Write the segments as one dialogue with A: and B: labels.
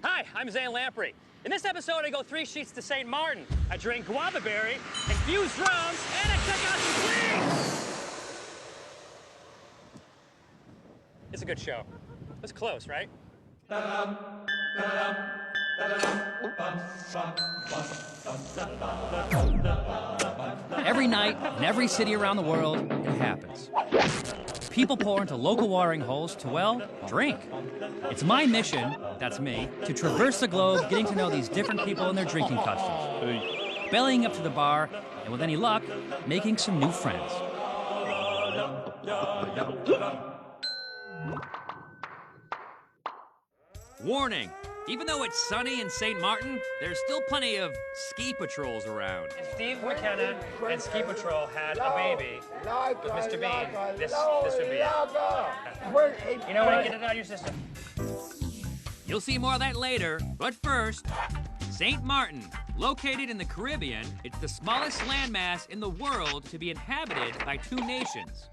A: Hi, I'm Zane Lamprey. In this episode, I go 3 sheets to St. Martin. I drink guava berry, infused rums, and I check out some flair. It's a good show. It was close, right?
B: Every night, in every city around the world, it happens. People pour into local watering holes to, well, drink. It's my mission, that's me, to traverse the globe, getting to know these different people and their drinking customs. Bellying up to the bar, and with any luck, making some new friends. Warning! Even though it's sunny in St. Martin, there's still plenty of ski patrols around.
A: If Steve McKenna and Ski Patrol had a baby with Mr. Bean, this would be it. You know what? Get it out of your system.
B: You'll see more of that later, but first, St. Martin. Located in the Caribbean, it's the smallest landmass in the world to be inhabited by 2 nations.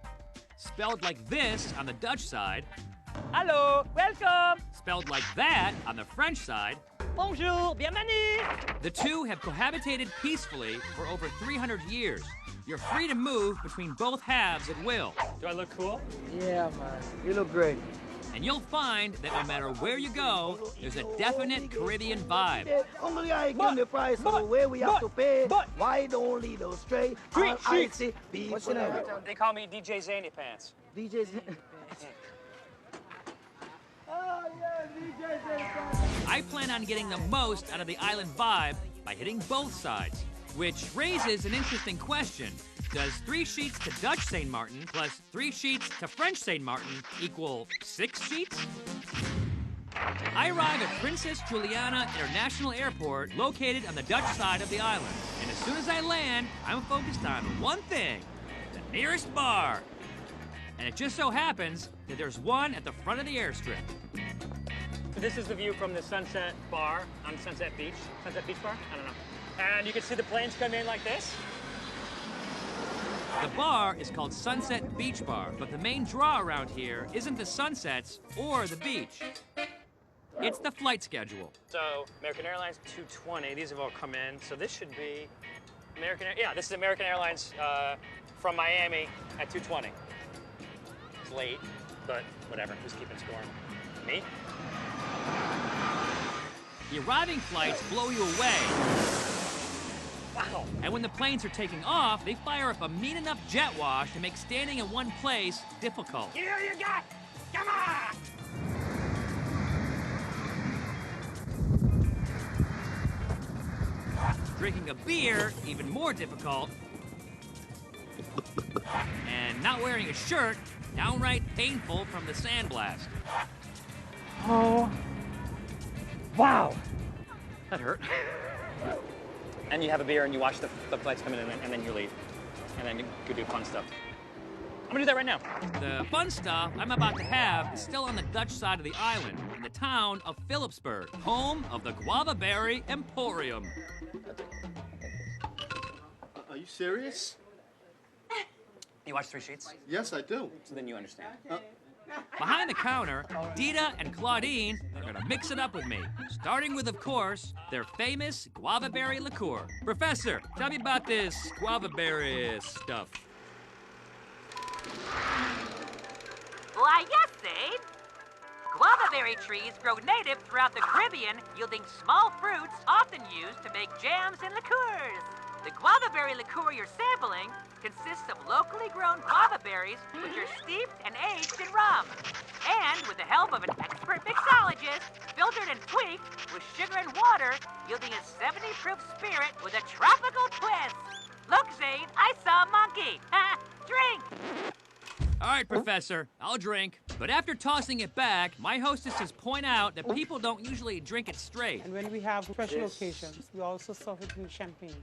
B: Spelled like this on the Dutch side.
A: Hello, welcome.
B: Spelled like that on the French side.
A: Bonjour, bienvenue.
B: The 2 have cohabitated peacefully for over 300 years. You're free to move between both halves at will.
A: Do I look cool?
C: Yeah, man. You look great.
B: And you'll find that no matter where you go, there's a definite Caribbean vibe.
C: Only I give the price of where we have to pay. Why don't lead us straight? What's your name?
A: They call me DJ Zany Pants.
C: DJ's. Oh, yeah, DJ's.
B: I plan on getting the most out of the island vibe by hitting both sides, which raises an interesting question. Does 3 sheets to Dutch St. Martin plus 3 sheets to French St. Martin equal 6 sheets? I arrive at Princess Juliana International Airport, located on the Dutch side of the island. And as soon as I land, I'm focused on one thing, the nearest bar. And it just so happens that there's one at the front of the airstrip.
A: This is the view from the Sunset Bar on Sunset Beach. Sunset Beach Bar? I don't know. And you can see the planes come in like this.
B: The bar is called Sunset Beach Bar, but the main draw around here isn't the sunsets or the beach. It's the flight schedule.
A: So, American Airlines 220, these have all come in. So this should be this is American Airlines from Miami at 220. It's late, but whatever, who's keeping score? Me?
B: The arriving flights blow you away.
A: Wow.
B: And when the planes are taking off, they fire up a mean enough jet wash to make standing in one place difficult.
A: Here you got! Come on!
B: Drinking a beer, even more difficult. And not wearing a shirt, downright painful from the sandblast.
A: Oh. Wow. That hurt. And you have a beer and you watch the flights come in and then you leave. And then you go do fun stuff. I'm gonna do that right now.
B: The fun stuff I'm about to have is still on the Dutch side of the island, in the town of Philipsburg, home of the Guava Berry Emporium.
D: Are you serious?
A: You watch 3 sheets?
D: Yes, I do.
A: So then you understand.
B: Behind the counter, Dita and Claudine are gonna mix it up with me, starting with, of course, their famous guava berry liqueur. Professor, tell me about this guava berry stuff.
E: Why, yes, Zane. Guava berry trees grow native throughout the Caribbean, yielding small fruits often used to make jams and liqueurs. The guava berry liqueur you're sampling consists of locally grown guava berries, which are steeped and aged in rum. And with the help of an expert mixologist, filtered and tweaked with sugar and water, yielding a 70-proof spirit with a tropical twist. Look, Zane, I saw a monkey. Drink!
B: All right, Professor, I'll drink. But after tossing it back, my hostesses point out that people don't usually drink it straight.
F: And when we have special occasions, we also serve it in champagne.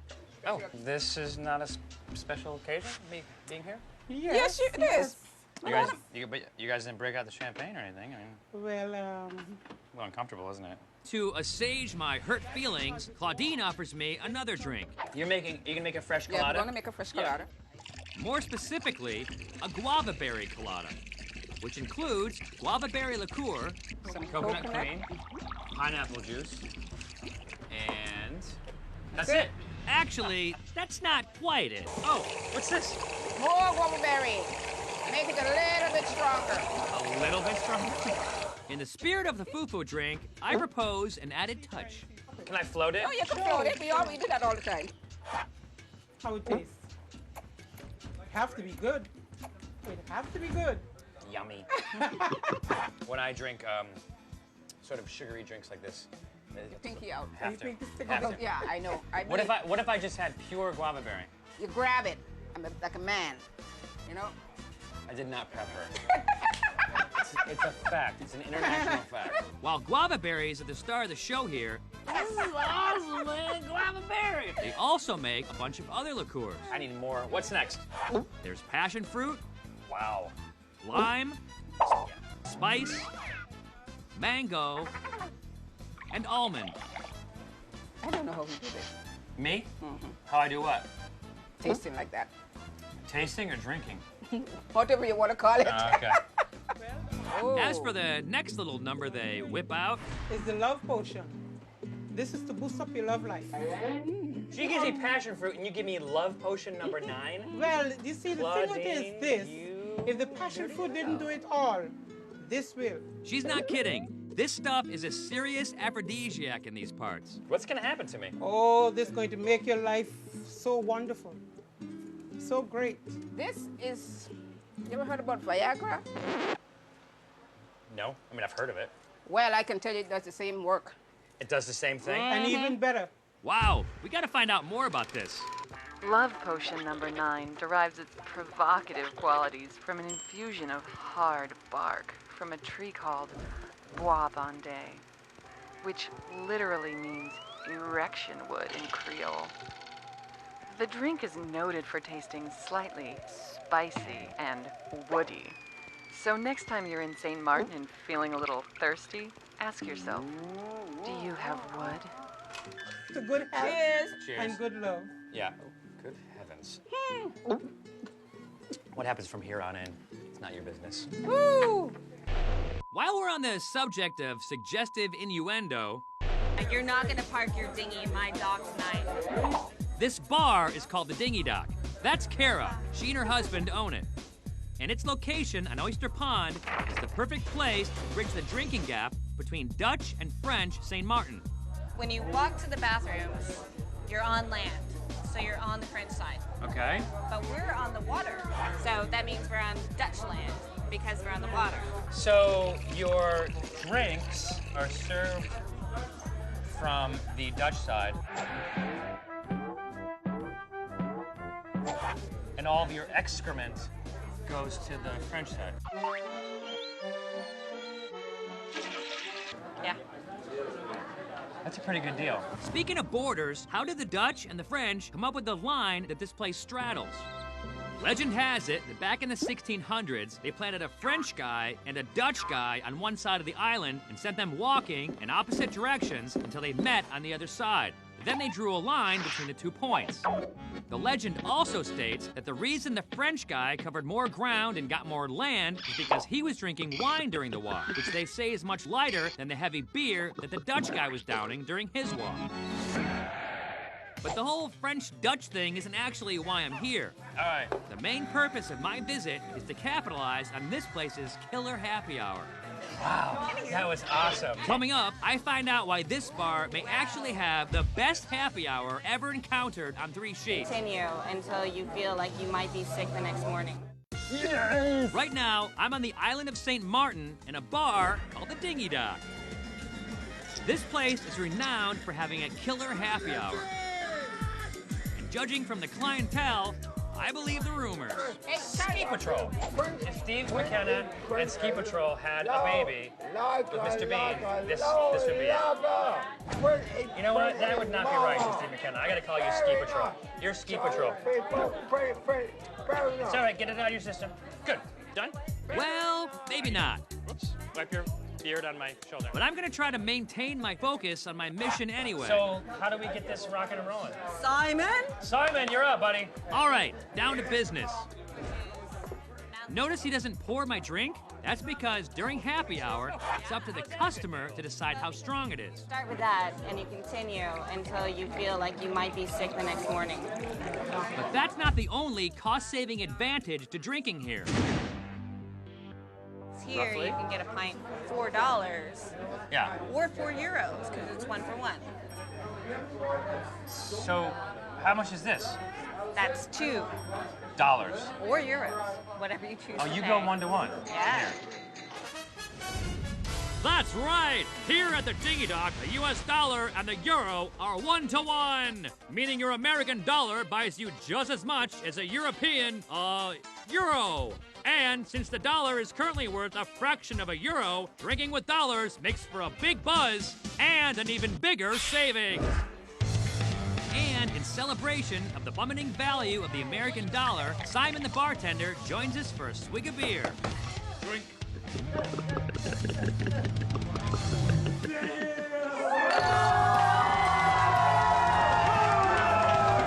A: Oh, this is not a special occasion, me being here?
F: Yes,
G: it is.
A: You guys didn't break out the champagne or anything. I mean,
F: Well,
A: a little uncomfortable, isn't it?
B: To assuage my hurt feelings, Claudine offers me another drink.
A: You gonna make a fresh colada?
G: Yeah, we're gonna make a fresh colada.
B: More specifically, a guava berry colada, which includes guava berry liqueur,
G: Some
A: coconut cream, pineapple juice. And that's it.
B: Actually, that's not quite it.
A: Oh, what's this?
G: More guava berry. Make it a little bit stronger.
A: A little bit stronger.
B: In the spirit of the fufu drink, I propose an added touch.
A: Can I float it?
G: Oh, you can float it. We do that all the time.
F: How it tastes. It have to be good. It have to be good.
A: Yummy. When I drink sort of sugary drinks like this,
G: Pinky out.
A: have
F: You
A: to.
F: think this thing
A: Have
F: is-
A: to.
G: Yeah, I know.
A: What if I just had pure guava berry?
G: You grab it. I'm like a man. You know?
A: I did not prep her. It's a fact. It's an international fact.
B: While guava berries are the star of the show here,
A: This is awesome, man. Guava berry.
B: they also make a bunch of other liqueurs.
A: I need more. What's next?
B: There's passion fruit,
A: Wow.
B: lime, spice, mango, and almond.
G: I don't know how we do this.
A: Me? How I do what?
G: Tasting like that.
A: Tasting or drinking?
G: Whatever you want to call it.
A: Okay.
G: Oh.
B: As for the next little number they whip out,
F: It's the love potion. This is to boost up your love life.
A: She gives me passion fruit and you give me love potion number 9?
F: Well, you see, the thing with
A: Claudine,
F: is this.
A: you
F: If the passion fruit didn't do it all, this will.
B: she's not kidding. This stuff is a serious aphrodisiac in these parts.
A: What's gonna happen to me?
F: Oh, this is going to make your life so wonderful. So great.
G: This is. You ever heard about Viagra?
A: No, I mean I've heard of it.
G: Well, I can tell you it does the same work.
A: It does the same thing.
F: And even better.
B: Wow, we gotta find out more about this.
H: Love potion number 9 derives its provocative qualities from an infusion of hard bark from a tree called bois bandé, which literally means erection wood in Creole. The drink is noted for tasting slightly spicy and woody. So next time you're in St. Martin and feeling a little thirsty, ask yourself, do you have wood?
F: It's a good health
A: Cheers.
F: and good love.
A: Yeah. Good heavens. What happens from here on in? It's not your business.
G: Woo!
B: While we're on the subject of suggestive innuendo,
I: You're not gonna park your dinghy in my dock tonight.
B: this bar is called the Dingy Dock. That's Kara. She and her husband own it. And its location on Oyster Pond is the perfect place to bridge the drinking gap between Dutch and French St. Martin.
I: When you walk to the bathrooms, you're on land, so you're on the French side.
A: Okay.
I: But we're on the water, so that means we're on Dutch land because we're on the water.
A: So your drinks are served from the Dutch side, and all of your excrement goes to the French side.
I: Yeah.
A: That's a pretty good deal.
B: Speaking of borders, how did the Dutch and the French come up with the line that this place straddles? Legend has it that back in the 1600s, they planted a French guy and a Dutch guy on one side of the island and sent them walking in opposite directions until they met on the other side. Then they drew a line between the 2 points. The legend also states that the reason the French guy covered more ground and got more land is because he was drinking wine during the walk, which they say is much lighter than the heavy beer that the Dutch guy was downing during his walk. But the whole French-Dutch thing isn't actually why I'm here.
A: All right.
B: The main purpose of my visit is to capitalize on this place's killer happy hour.
A: Wow, that was awesome.
B: Coming up, I find out why this bar may actually have the best happy hour ever encountered on 3 Sheets.
I: Continue until you feel like you might be sick the next morning.
B: Right now, I'm on the island of St. Martin in a bar called the Dingy Dock. This place is renowned for having a killer happy hour. And judging from the clientele, I believe the rumors.
A: Hey, Ski Patrol. If Steve McKenna and Ski Patrol had a baby with Mr. Bean, this would be it. You know what? That would not be right, Steve McKenna. I gotta call you Ski Patrol. You're Ski Patrol. It's all right. Get it out of your system. Good. Done?
B: Well, maybe not.
A: Whoops. Wipe your beard on my shoulder.
B: But I'm gonna try to maintain my focus on my mission anyway.
A: So, how do we get this rocking and rolling?
I: Simon?
A: Simon, you're up, buddy.
B: All right, down to business. Notice he doesn't pour my drink? That's because during happy hour, it's up to the customer to decide how strong it is.
I: Start with that, and you continue until you feel like you might be sick the next morning.
B: But that's not the only cost-saving advantage to drinking here.
I: Here,
A: Roughly?
I: you can get a pint for $4.
A: Yeah.
I: Or €4, because it's 1 for 1.
A: So, how much is this?
I: That's $2 or euros, whatever you choose.
A: Oh,
I: to
A: you
I: pay.
A: go 1 to 1.
I: Yeah.
B: That's right! Here at the Dingy Dock, the US dollar and the euro are 1 to 1, meaning your American dollar buys you just as much as a European, euro. And since the dollar is currently worth a fraction of a euro, drinking with dollars makes for a big buzz and an even bigger savings. And in celebration of the plummeting value of the American dollar, Simon the bartender joins us for a swig of beer. Drink.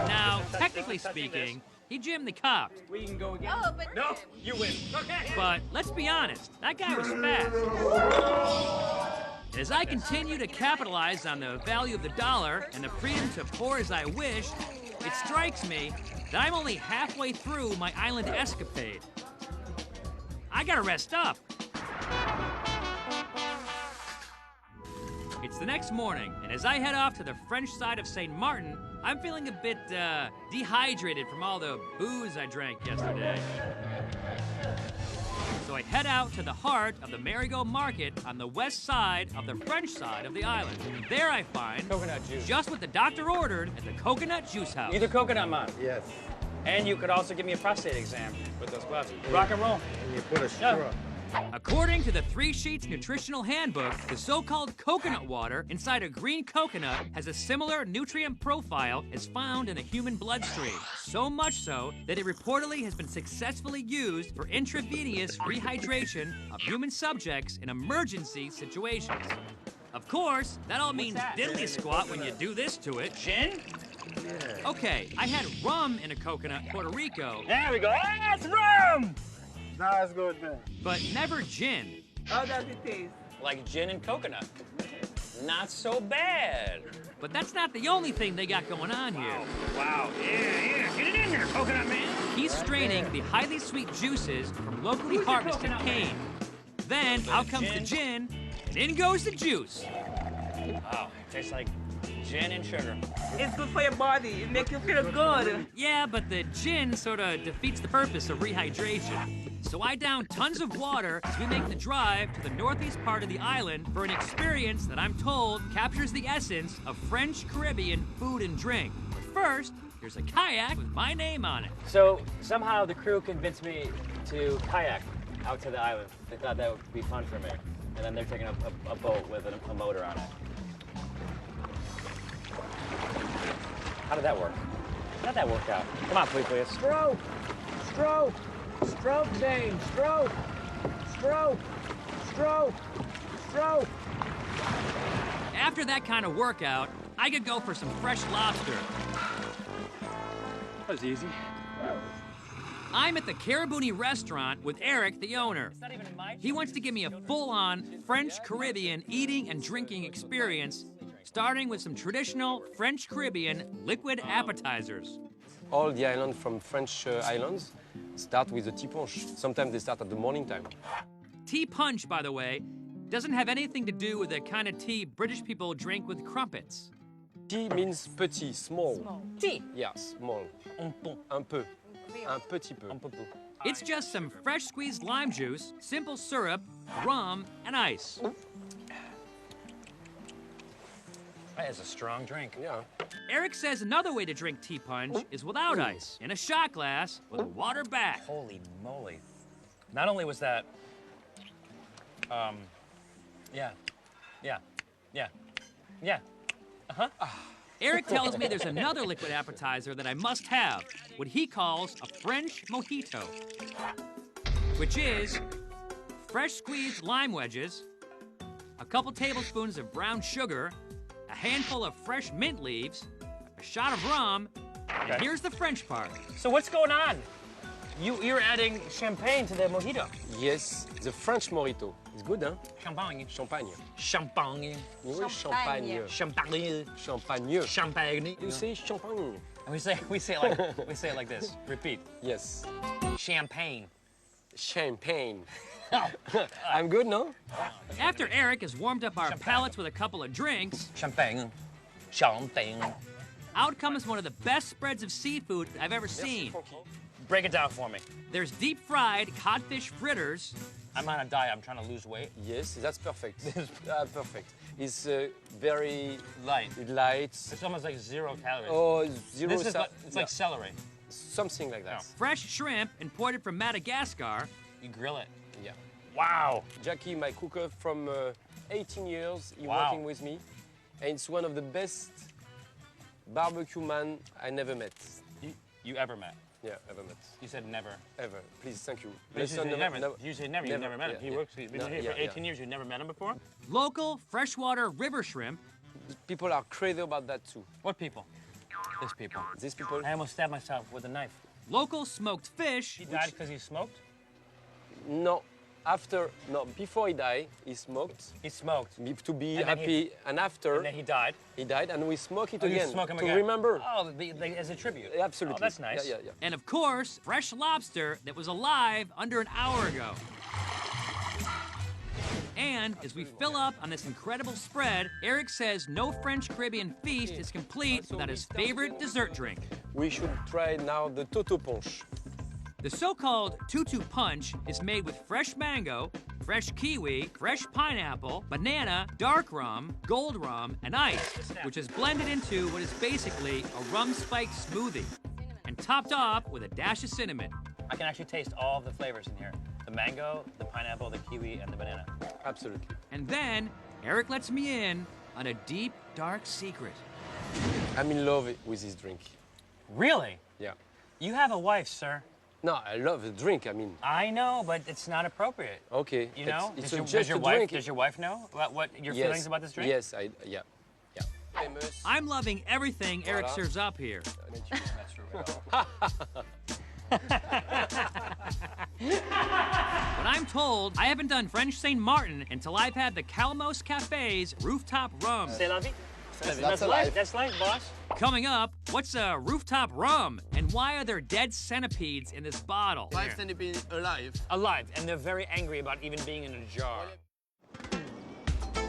B: Now, technically speaking, he Jim the copped.
F: We can go again.
I: Oh, but
A: No, you win. Okay.
B: But let's be honest, that guy was fast. As I continue to capitalize on the value of the dollar and the freedom to pour as I wish, it strikes me that I'm only halfway through my island escapade. I gotta rest up. It's the next morning, and as I head off to the French side of St. Martin, I'm feeling a bit dehydrated from all the booze I drank yesterday. So I head out to the heart of the Marigot Market on the west side of the French side of the island. There I find
A: Coconut juice.
B: just what the doctor ordered at the Coconut Juice House.
A: You the coconut man.
D: Yes.
A: And you could also give me a prostate exam with those gloves. Rock and roll.
D: And you put a straw.
A: Yeah.
B: According to the 3 Sheets Nutritional Handbook, the so-called coconut water inside a green coconut has a similar nutrient profile as found in the human bloodstream. So much so that it reportedly has been successfully used for intravenous rehydration of human subjects in emergency situations. Of course, that all means diddly squat when you do this to it.
A: Gin?
B: Okay, I had rum in a coconut in Puerto Rico,
A: There we go. That's rum!
D: That's good, man.
B: but never gin.
F: How does it taste?
A: Like gin and coconut. Not so bad.
B: But that's not the only thing they got going on here.
A: Wow. Yeah. Get it in there, coconut man.
B: He's straining the highly sweet juices from locally harvested cane. Then out comes the gin, and in goes the juice.
A: Wow. Tastes like gin and sugar.
F: It's good for your body. It makes you feel good.
B: Yeah, but the gin sort of defeats the purpose of rehydration. So I down tons of water as we make the drive to the northeast part of the island for an experience that I'm told captures the essence of French Caribbean food and drink. But first, here's a kayak with my name on it.
A: So somehow the crew convinced me to kayak out to the island. They thought that would be fun for me. And then they're taking a boat with a motor on it. How did that work? How did that work out? Come on, please.
C: Stroke! Stroke! Stroke, Zane! Stroke! Stroke! Stroke! Stroke!
B: After that kind of workout, I could go for some fresh lobster.
A: That was easy.
B: I'm at the Caribuni restaurant with Eric, the owner. He wants to give me a full-on French Caribbean eating and drinking experience, starting with some traditional French Caribbean liquid appetizers.
J: All the islands from French islands start with the tea punch. Sometimes they start at the morning time.
B: Tea punch, by the way, doesn't have anything to do with the kind of tea British people drink with crumpets.
J: Tea means petit, small.
A: Tea.
J: Yeah, small. Un peu. Un petit peu.
B: It's just some fresh squeezed lime juice, simple syrup, rum, and ice.
A: That is a strong drink.
J: Yeah.
B: Eric says another way to drink tea punch is without ice, in a shot glass with a water back.
A: Holy moly. Not only was that, yeah.
B: Eric tells me there's another liquid appetizer that I must have, what he calls a French mojito, which is fresh squeezed lime wedges, a couple tablespoons of brown sugar, a handful of fresh mint leaves, a shot of rum, and here's the French part.
A: So what's going on? You're adding champagne to the mojito.
J: Yes, the French mojito. It's good, huh?
A: Champagne.
J: Champagne.
A: Champagne.
J: Oui, champagne.
A: Champagne.
J: Champagne.
A: Champagne.
J: You say champagne.
A: And we say it like this. Repeat.
J: Yes.
A: Champagne.
J: Champagne. I'm good, no?
B: After Eric has warmed up our palates with a couple of drinks,
A: Champagne. Champagne.
B: out comes one of the best spreads of seafood I've ever seen.
A: Break it down for me.
B: There's deep-fried codfish fritters.
A: I'm on a diet. I'm trying to lose weight.
J: Yes, that's perfect. Perfect. It's very
A: Light.
J: light.
A: It's almost like 0 calories.
J: Oh, zero.
A: This is it's like celery.
J: Something like that.
B: Fresh shrimp imported from Madagascar.
A: You grill it.
J: Yeah.
A: Wow.
J: Jackie, my cooker from 18 years, he's
A: Wow.
J: working with me, and it's one of the best barbecue man I never met.
A: You ever met?
J: Yeah, ever met.
A: You said never.
J: Ever. Please, thank you.
A: You said never. You said never. You've never met him.
J: yeah,
A: He works. He's been
J: No,
A: here
J: yeah,
A: for 18 years. You've never met him before?
B: Local freshwater river shrimp.
J: People are crazy about that too.
A: What people? These people.
J: These people.
A: I almost stabbed myself with a knife.
B: Local smoked fish.
A: He died because he smoked?
J: No, before he died, he smoked.
A: He smoked.
J: To be
A: And then
J: happy, and after
A: And then he died.
J: he died, and we smoke it
A: Oh, you
J: again
A: smoke him
J: to
A: again.
J: remember.
A: Oh, as a tribute.
J: Absolutely.
A: Oh, that's nice.
J: Yeah, yeah, yeah.
B: And of course, fresh lobster that was alive under an hour ago. And as we fill up on this incredible spread, Eric says no French Caribbean feast is complete without his favorite dessert drink.
J: We should try now the Toto Punch.
B: The so-called tutu punch is made with fresh mango, fresh kiwi, fresh pineapple, banana, dark rum, gold rum, and ice, which is blended into what is basically a rum-spiked smoothie, and topped off with a dash of cinnamon.
A: I can actually taste all of the flavors in here. The mango, the pineapple, the kiwi, and the banana.
J: Absolutely.
B: And then, Eric lets me in on a deep, dark secret.
J: I'm in love with this drink.
A: Really?
J: Yeah.
A: You have a wife, sir.
J: No, I love the drink. I mean.
A: I know, but it's not appropriate.
J: Okay.
A: You know?
J: It's
A: Does your
J: a
A: wife,
J: drink.
A: does your wife know what your
J: Yes.
A: feelings about this drink?
J: Yes, yeah. Famous.
B: I'm loving everything Eric
J: Voilà.
B: serves up here.
A: That's true at all.
B: But I'm told I haven't done French Saint Martin until I've had the Calmos Cafe's rooftop rum.
A: C'est la vie.
D: That's life.
A: That's life, boss.
B: Coming up, what's a rooftop rum? And why are there dead centipedes in this bottle?
D: 5 centipedes alive.
A: Alive, and they're very angry about even being in a jar.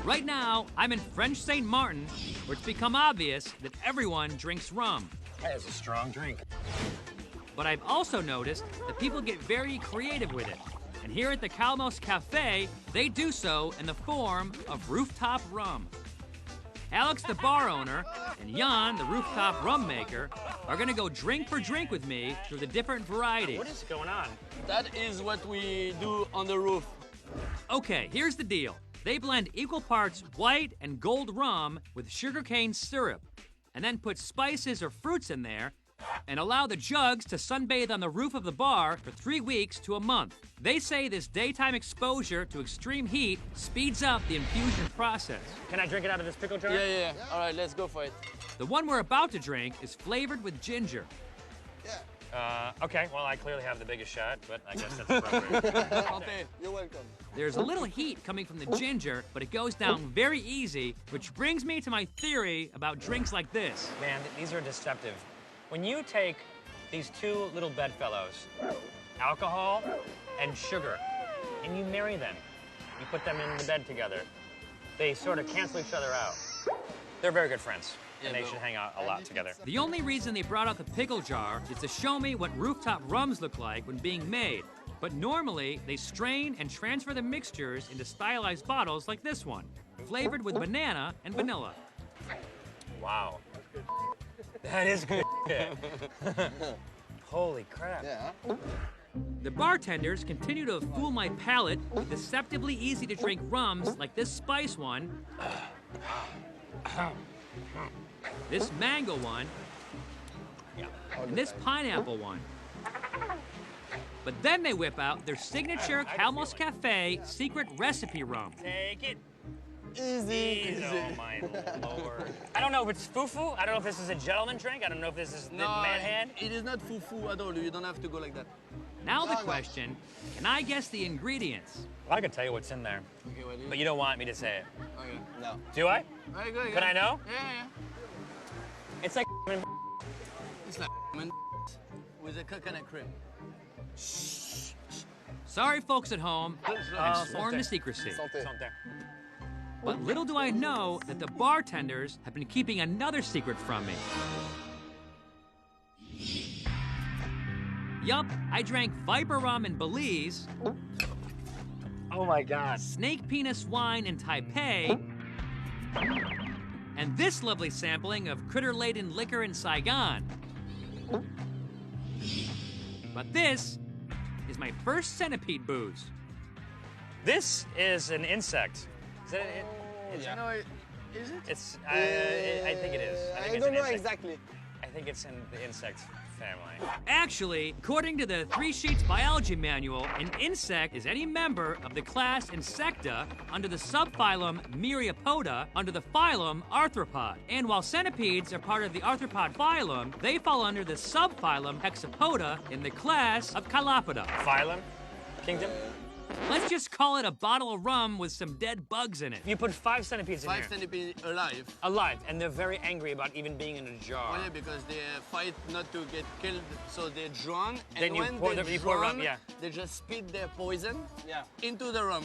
B: Right now, I'm in French Saint Martin, where it's become obvious that everyone drinks rum.
A: That is a strong drink.
B: But I've also noticed that people get very creative with it. And here at the Calmos Cafe, they do so in the form of rooftop rum. Alex, the bar owner, and Jan, the rooftop rum maker, are gonna go drink for drink with me through the different varieties.
A: What is going on?
D: That is what we do on the roof.
B: Okay, here's the deal. They blend equal parts white and gold rum with sugarcane syrup, and then put spices or fruits in there, and allow the jugs to sunbathe on the roof of the bar for 3 weeks to a month. They say this daytime exposure to extreme heat speeds up the infusion process.
A: Can I drink it out of this pickle jar?
D: Yeah. All right, let's go for it.
B: The one we're about to drink is flavored with ginger.
A: Okay, well, I clearly have the biggest shot, but I guess that's appropriate.
D: Okay, you're welcome.
B: There's a little heat coming from the ginger, but it goes down very easy, which brings me to my theory about drinks like this.
A: Man, these are deceptive. When you take these two little bedfellows, alcohol and sugar, and you marry them, you put them in the bed together, they sort of cancel each other out. They're very good friends, and they should hang out a lot together.
B: The only reason they brought out the pickle jar is to show me what rooftop rums look like when being made. But normally, they strain and transfer the mixtures into stylized bottles like this one, flavored with banana and vanilla.
A: Wow. That is good. Holy crap.
D: Yeah.
B: The bartenders continue to fool my palate with deceptively easy to drink rums like this spice one, this mango one, and this pineapple one. But then they whip out their signature Calmos Cafe secret recipe rum.
A: Take it.
D: Easy.
A: Oh my lord. I don't know if it's fufu. I don't know if this is a gentleman drink. I don't know if this is the man hand.
D: It is not fufu at all. You don't have to go like that.
B: Now the question, can I guess the ingredients?
A: Well, I can tell you what's in there,
D: Okay, what do you?
A: but you don't want me to say it.
D: Okay. No.
A: Do I?
D: Very good.
A: Can I know?
D: Yeah.
A: It's like
D: It's like with a coconut cream.
B: Sorry, folks at home, I'm sworn to secrecy.
D: Santé.
B: But little do I know that the bartenders have been keeping another secret from me. Yup, I drank Viper rum in Belize,
A: oh my God.
B: snake penis wine in Taipei, and this lovely sampling of critter-laden liquor in Saigon. But this is my first centipede booze.
A: This is an insect. Is that it?
D: You know, is it?
A: It's. I think it is. I think it's
D: don't
A: an
D: know
A: insect.
D: exactly.
A: I think it's in the insect family.
B: Actually, according to the 3 Sheets biology manual, an insect is any member of the class Insecta under the subphylum Myriapoda under the phylum Arthropod. And while centipedes are part of the arthropod phylum, they fall under the subphylum Hexapoda in the class of Chilopoda.
A: Phylum? Kingdom?
B: Let's just call it a bottle of rum with some dead bugs in it.
A: You put 5 centipedes in
D: 5
A: here.
D: centipedes alive.
A: Alive, and they're very angry about even being in a jar.
D: Only because they fight not to get killed, so they drown. And
A: Then you
D: when
A: pour
D: they
A: you pour rum,
D: drown,
A: yeah.
D: they just spit their poison into the rum.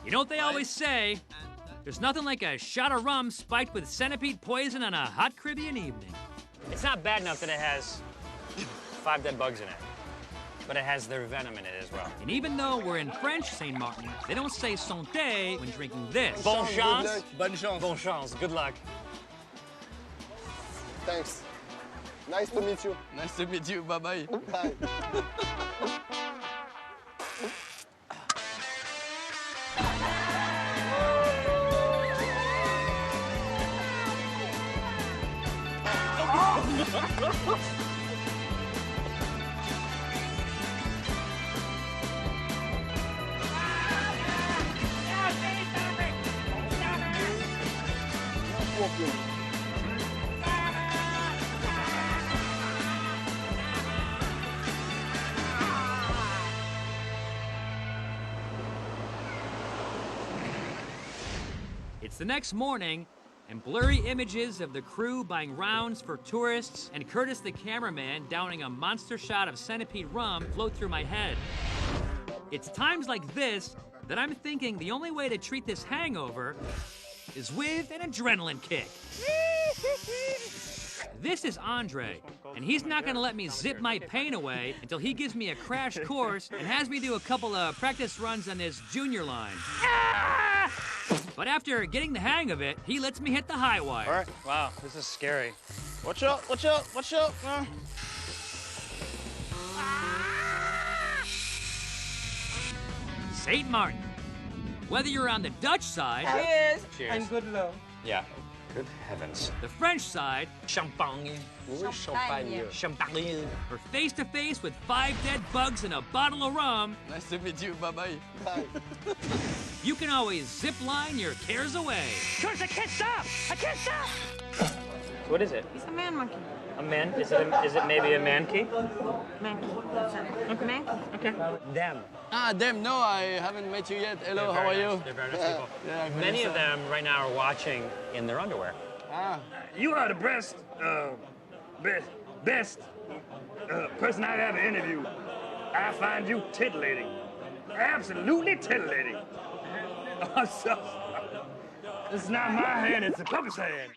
B: You know what they always say? There's nothing like a shot of rum spiked with centipede poison on a hot Caribbean evening.
A: It's not bad enough that it has 5 dead bugs in it, but it has their venom in it as well.
B: And even though we're in French Saint Martin, they don't say santé when drinking this.
A: Bon chance.
D: Bonne chance.
A: Bon chance. Good luck.
K: Thanks. Nice to meet you.
D: Nice to meet you. Bye-bye.
K: Bye.
B: It's the next morning, and blurry images of the crew buying rounds for tourists and Curtis the cameraman downing a monster shot of centipede rum float through my head. It's times like this that I'm thinking the only way to treat this hangover is with an adrenaline kick. This is Andre, and he's not gonna let me zip my pain away until he gives me a crash course and has me do a couple of practice runs on this junior line. But after getting the hang of it, he lets me hit the high wire.
A: All right. Wow, this is scary.
D: Watch out, watch out, watch out.
B: St. Martin. Whether you're on the Dutch side,
G: Cheers.
A: Cheers.
F: And good luck.
A: Yeah. Good heavens.
B: the French side,
A: Champagne.
J: Champagne.
A: Champagne.
B: or face to face with 5 dead bugs and a bottle of rum,
D: Nice to meet you. Bye-bye.
K: Bye.
B: you can always zip line your cares away.
A: Curtis, I can't stop! I can't stop! What is it?
G: It's a man monkey.
A: A man? Is it maybe a man key?
G: Monkey. Monkey.
A: Okay. Them.
D: Ah, damn, no, I haven't met you yet. Hello, how are you?
A: They're very nice people.
D: Yeah,
A: Many of them right now are watching in their underwear.
D: Ah,
L: You are the best person I've ever interviewed. I find you titillating. Absolutely titillating. So, it's not my hand, it's the puppet's hand.